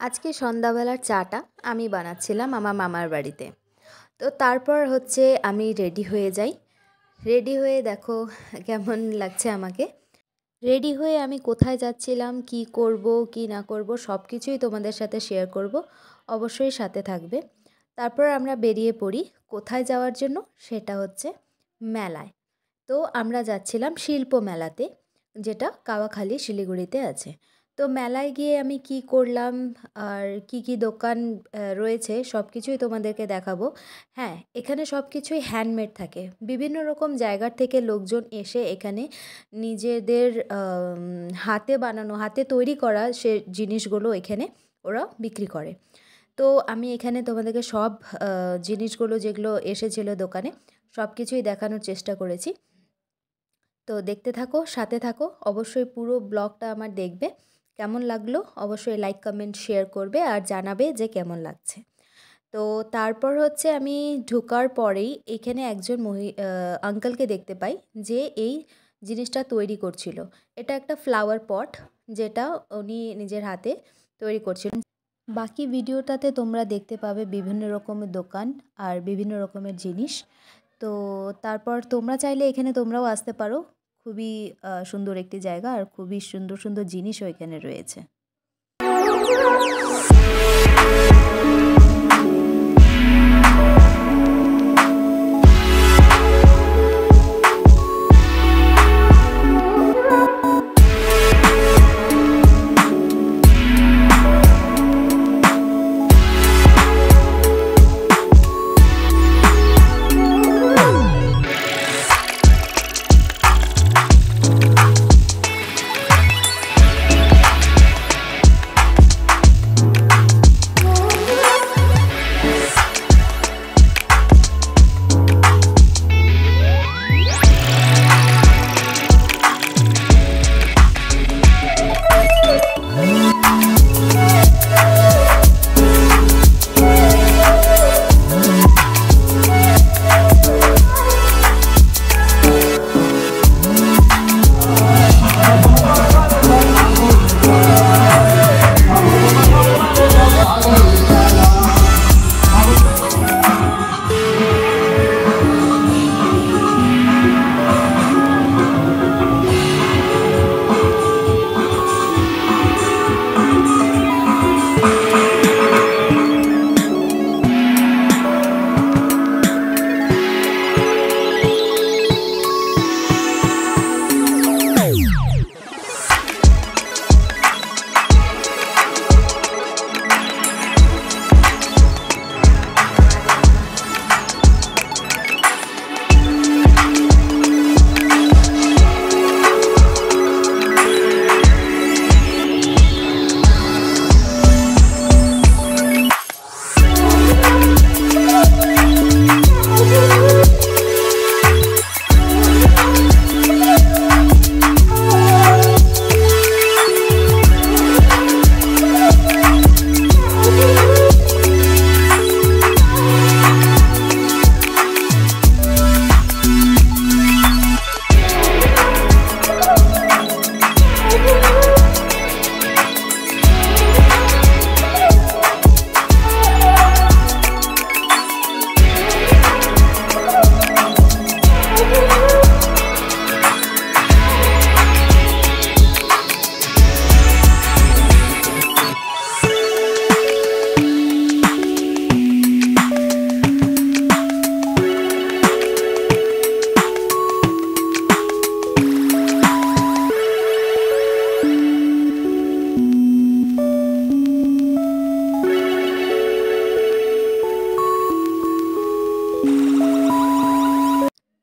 আজকে সন্ধ্যাবেলার চাটা আমি বানাচ্ছিলাম আমার মামার বাড়িতে। তো তারপর আমি রেডি হয়ে যাই। রেডি হয়ে দেখো কেমন লাগছে আমাকে। রেডি হয়ে আমি কোথায় যাচ্ছিলাম, কি করব কি না করব সব কিছুই তোমাদের সাথে শেয়ার করব। অবশ্যই সাথে থাকবে। তারপর আমরা বেরিয়ে পড়ি কোথায় যাওয়ার জন্য, সেটা হচ্ছে মেলায়। তো আমরা যাচ্ছিলাম শিল্প মেলাতে, যেটা কাওয়াখালী শিলিগুড়িতে আছে। তো মেলায় গিয়ে আমি কি করলাম আর কি কি দোকান রয়েছে সব কিছুই তোমাদেরকে দেখাবো। হ্যাঁ, এখানে সব কিছুই হ্যান্ডমেড থাকে। বিভিন্ন রকম জায়গার থেকে লোকজন এসে এখানে নিজেদের হাতে বানানো, হাতে তৈরি করা সে জিনিসগুলো এখানে ওরা বিক্রি করে। তো আমি এখানে তোমাদেরকে সব জিনিসগুলো যেগুলো এসেছিলো দোকানে সব কিছুই দেখানোর চেষ্টা করেছি। তো দেখতে থাকো, সাথে থাকো, অবশ্যই পুরো ব্লগটা আমার দেখবে। কেমন লাগলো অবশ্যই লাইক কমেন্ট শেয়ার করবে আর জানাবে যে কেমন লাগছে। তো তারপর আমি ঢোকার পরেই এখানে একজন আঙ্কেলকে দেখতে পাই যে এই জিনিসটা তৈরি করছিল। এটা একটা ফ্লাওয়ার পট, যেটা উনি নিজের হাতে তৈরি করছিলেন। বাকি ভিডিওটাতে তোমরা দেখতে পাবে বিভিন্ন রকমের দোকান আর বিভিন্ন রকমের জিনিস। তো তারপর তোমরা চাইলে এখানে তোমরাও আসতে পারো। খুবই সুন্দর একটি জায়গা আর খুবই সুন্দর সুন্দর জিনিসও এখানে রয়েছে।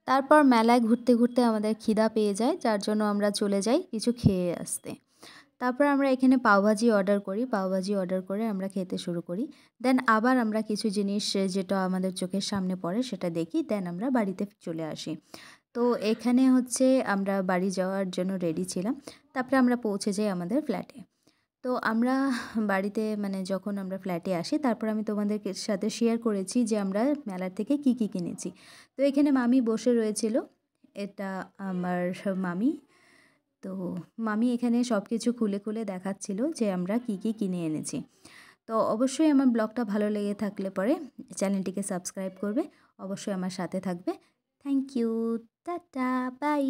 তারপর মেলায় ঘুরতে ঘুরতে আমাদের খিদা পেয়ে যায়, যার জন্য আমরা চলে যাই কিছু খেয়ে আসতে। তারপর আমরা এখানে পাওভাজি অর্ডার করি। পাওভাজি অর্ডার করে আমরা খেতে শুরু করি। দেন আবার আমরা কিছু জিনিস যেটা আমাদের চোখের সামনে পড়ে সেটা দেখি। দেন আমরা বাড়িতে চলে আসি। তো এখানে আমরা বাড়ি যাওয়ার জন্য রেডি ছিলাম। তারপরে আমরা পৌঁছে যাই আমাদের ফ্ল্যাটে। তো আমরা বাড়িতে যখন আমরা ফ্ল্যাটে আসি, তারপর আমি তোমাদের সাথে শেয়ার করেছি যে আমরা মেলা থেকে কি কি কিনেছি। তো এখানে মামি বসে রয়েছিল, এটা আমার মামি। তো মামি এখানে সব কিছু খুলে খুলে দেখাচ্ছিল যে আমরা কি কি কিনে এনেছি। তো অবশ্যই আমার ব্লগটা ভালো লেগে থাকলে পরে চ্যানেলটিকে সাবস্ক্রাইব করবে, অবশ্যই আমার সাথে থাকবে। Thank you, tata, by.